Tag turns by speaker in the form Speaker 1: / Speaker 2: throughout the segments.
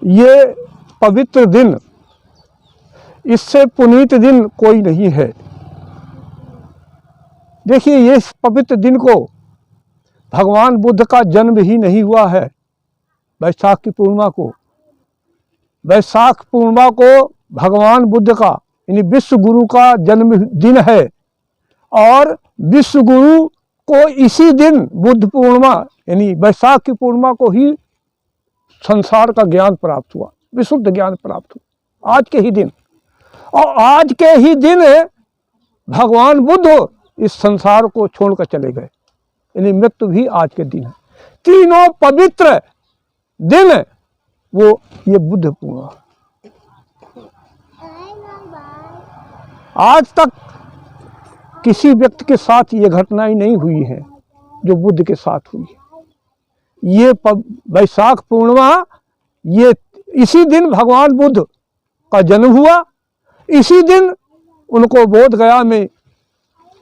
Speaker 1: ये पवित्र दिन, इससे पुनीत दिन कोई नहीं है। देखिए, ये इस पवित्र दिन को भगवान बुद्ध का जन्म ही नहीं हुआ है। वैशाख की पूर्णिमा को, वैशाख पूर्णिमा को भगवान बुद्ध का यानी विश्व गुरु का जन्म दिन है। और विश्व गुरु को इसी दिन बुद्ध पूर्णिमा यानी वैशाख की पूर्णिमा को ही संसार का ज्ञान प्राप्त हुआ, विशुद्ध ज्ञान प्राप्त हुआ आज के ही दिन। और आज के ही दिन भगवान बुद्ध इस संसार को छोड़कर चले गए, यानी मृत्यु भी आज के दिन है। तीनों पवित्र दिन वो ये बुद्ध पूर्णिमा। आज तक किसी व्यक्ति के साथ ये घटनाएं नहीं हुई है जो बुद्ध के साथ हुई है। ये वैशाख पूर्णिमा, ये इसी दिन भगवान बुद्ध का जन्म हुआ, इसी दिन उनको बोध गया में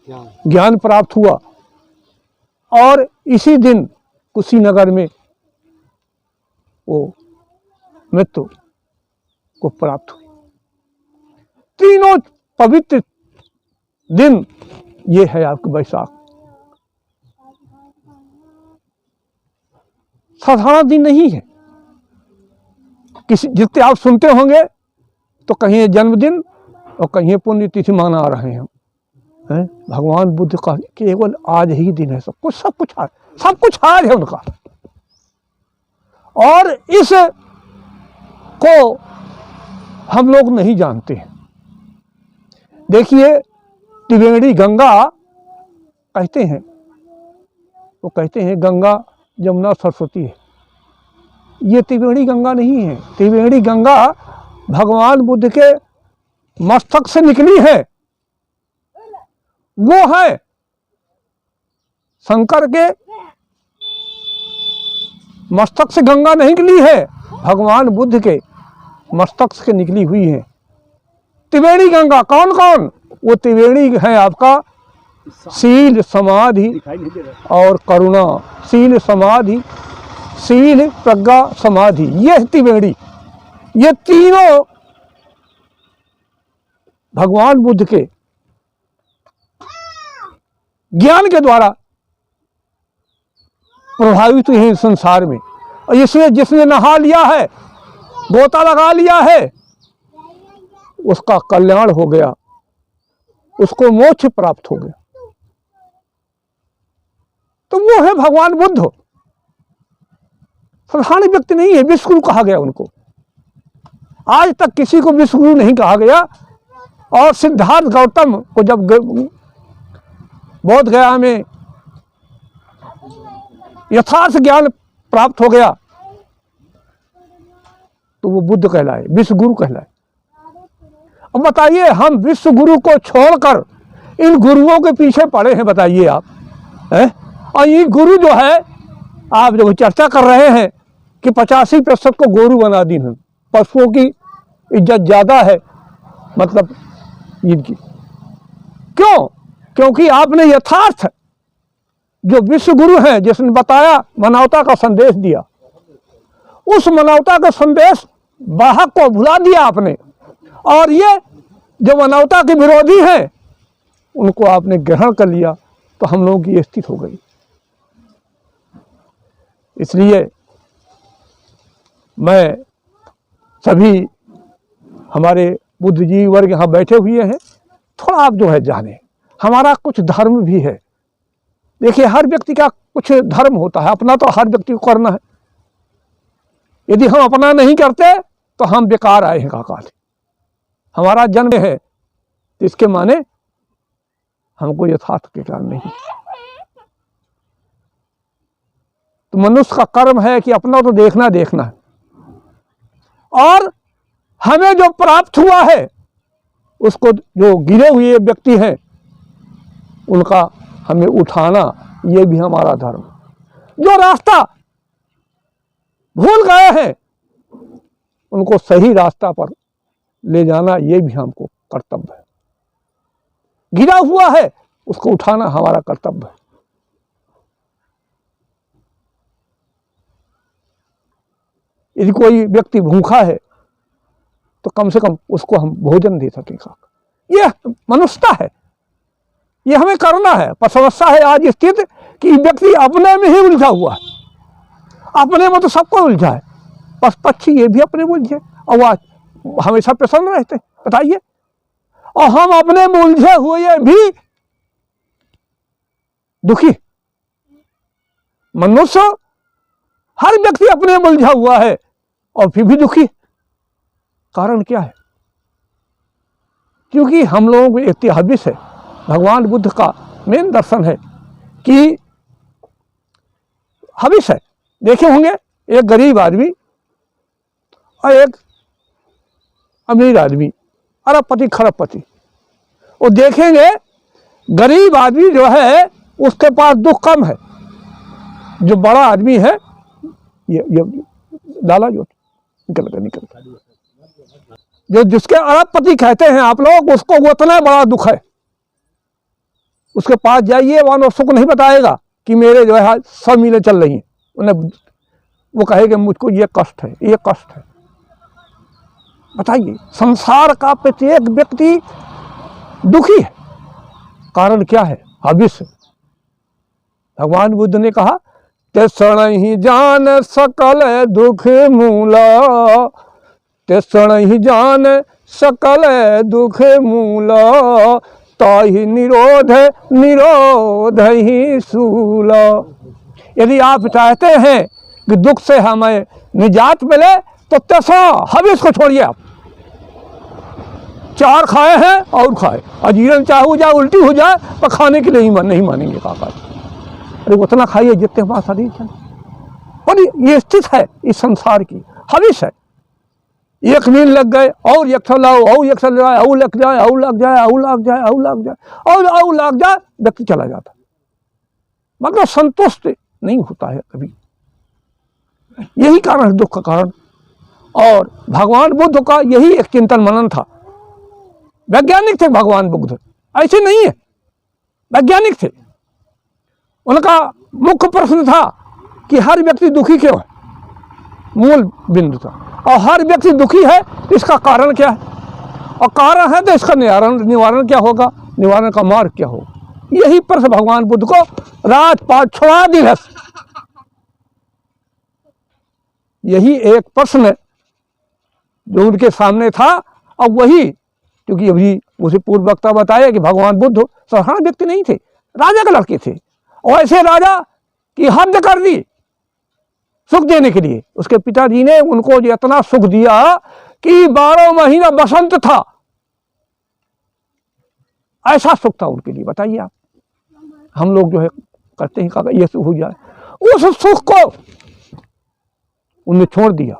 Speaker 1: ज्ञान प्राप्त हुआ और इसी दिन कुशीनगर में वो मृत्यु को प्राप्त हुई। तीनों पवित्र दिन ये है आपके वैशाख। साधारण दिन नहीं है। किसी जितने आप सुनते होंगे तो कहीं जन्मदिन और कहीं पुण्यतिथि मना रहे हैं हम। भगवान बुद्ध का केवल आज ही दिन है। सब कुछ आज है उनका। और इस को हम लोग नहीं जानते हैं। देखिए, त्रिवेणी गंगा कहते हैं, वो कहते हैं गंगा यमुना सरस्वती है। ये त्रिवेणी गंगा नहीं है। त्रिवेणी गंगा भगवान बुद्ध के मस्तक से निकली है। वो है शंकर के मस्तक से गंगा नहीं निकली है, भगवान बुद्ध के मस्तक से निकली हुई है त्रिवेणी गंगा। कौन कौन? वो त्रिवेणी है आपका शील, समाधि और करुणा। शील, समाधि, शील, प्रज्ञा, समाधि, ये त्रिवेणी। ये तीनों भगवान बुद्ध के ज्ञान के द्वारा प्रभावित हुए हैं संसार में। और इसमें जिसने नहा लिया है, गोता लगा लिया है, उसका कल्याण हो गया, उसको मोक्ष प्राप्त हो गया। तो वो है भगवान बुद्ध। साधारण व्यक्ति नहीं है, विश्वगुरु कहा गया उनको। आज तक किसी को विश्वगुरु नहीं कहा गया। और सिद्धार्थ गौतम को जब बोध गया में यथार्थ ज्ञान प्राप्त हो गया तो वो बुद्ध कहलाए, विश्वगुरु कहलाए। अब बताइए, हम विश्वगुरु को छोड़कर इन गुरुओं के पीछे पड़े हैं, बताइए आप हैं? और ये गुरु जो है, आप जो चर्चा कर रहे हैं कि 85% को गुरु बना दी हैं। पशुओं की इज्जत ज़्यादा है मतलब इनकी। क्यों? क्योंकि आपने यथार्थ जो विश्व गुरु है, जिसने बताया, मानवता का संदेश दिया, उस मानवता का संदेश वाहक को भुला दिया आपने। और ये जो मानवता के विरोधी हैं उनको आपने ग्रहण कर लिया, तो हम लोगों की स्थिति हो गई। इसलिए मैं सभी हमारे बुद्धिजीवी वर्ग यहाँ बैठे हुए हैं, थोड़ा आप जो है जाने, हमारा कुछ धर्म भी है। देखिए, हर व्यक्ति का कुछ धर्म होता है, अपना तो हर व्यक्ति को करना है। यदि हम अपना नहीं करते तो हम बेकार आए हैं काकाल। हमारा जन्म है तो इसके माने हमको यथार्थ के कारण नहीं। तो मनुष्य का कर्म है कि अपना तो देखना है। और हमें जो प्राप्त हुआ है उसको, जो गिरे हुए व्यक्ति हैं उनका हमें उठाना, ये भी हमारा धर्म। जो रास्ता भूल गए हैं उनको सही रास्ता पर ले जाना, ये भी हमको कर्तव्य है। गिरा हुआ है उसको उठाना हमारा कर्तव्य है। यदि कोई व्यक्ति भूखा है तो कम से कम उसको हम भोजन दे सकेगा। यह मनुष्यता है, यह हमें करना है। पर समस्या है आज स्थिति कि व्यक्ति अपने में ही उलझा हुआ है, अपने में तो सबको उलझा है। बस पक्षी ये भी अपने में उलझे और वह हमेशा प्रसन्न रहते, बताइए। और हम अपने में उलझे हुए भी दुखी। मनुष्य हर व्यक्ति अपने में उलझा हुआ है और फिर भी दुखी। कारण क्या है? क्योंकि हम लोगों को एक हदिस है, भगवान बुद्ध का मेन दर्शन है कि हदिस है, देखे होंगे, एक गरीब आदमी और एक अमीर आदमी, अरबपति खरबपति। वो देखेंगे गरीब आदमी जो है उसके पास दुख कम है, जो बड़ा आदमी है ये डाला जो निकल जो जिसके अरबपति कहते हैं आप लोग, उसको वो उतना बड़ा दुख है। उसके पास जाइए, वह सुख नहीं बताएगा कि मेरे जो है 100 मीलें चल रही हैं, उन्हें वो कहेगा मुझको ये कष्ट है, ये कष्ट है। बताइए, संसार का प्रत्येक व्यक्ति दुखी है। कारण क्या है? हविष। भगवान बुद्ध ने कहा, तेसण ही जान सकल दुख मूला, तेसण ही जान सकल दुख मूला, ताहि निरोध निरोध ही सूला। यदि आप चाहते हैं कि दुख से हमें निजात मिले तो तेसण हविष को छोड़िए। आप 4 खाए हैं और खाए, अजीर्ण चाहे हो जाए, उल्टी हो जाए, पर खाने के लिए नहीं मानेंगे काका। अरे उतना खाइए जितने पास शरीर चले। और ये स्थिति है इस संसार की, हविष है। एक नींद लग गए और एक लाओ और एक जाए और लग जाए और लग जाए और लग जाए और लग जाए और लग जाए, व्यक्ति चला जाता, मतलब संतुष्ट नहीं होता है कभी। यही कारण है दुख का कारण। और भगवान बुद्ध का यही एक चिंतन मनन था। वैज्ञानिक थे भगवान बुद्ध, ऐसे नहीं है, वैज्ञानिक थे। उनका मुख्य प्रश्न था कि हर व्यक्ति दुखी क्यों है, मूल बिंदु था। और हर व्यक्ति दुखी है, इसका कारण क्या है, और कारण है तो इसका निवारण क्या होगा, निवारण का मार्ग क्या होगा। यही प्रश्न भगवान बुद्ध को राजपाट छोड़ा दिवस, यही एक प्रश्न जो उनके सामने था। और वही, क्योंकि अभी मुझे पूर्व वक्ता बताया कि भगवान बुद्ध साधारण व्यक्ति नहीं थे, राजा के लड़के थे। और ऐसे राजा की हद कर दी सुख देने के लिए। उसके पिताजी ने उनको इतना सुख दिया कि 12 महीना बसंत था, ऐसा सुख था उनके लिए। बताइए आप, हम लोग जो है करते हैं काका ये सुख हो जाए, उस सुख को उन्हें छोड़ दिया।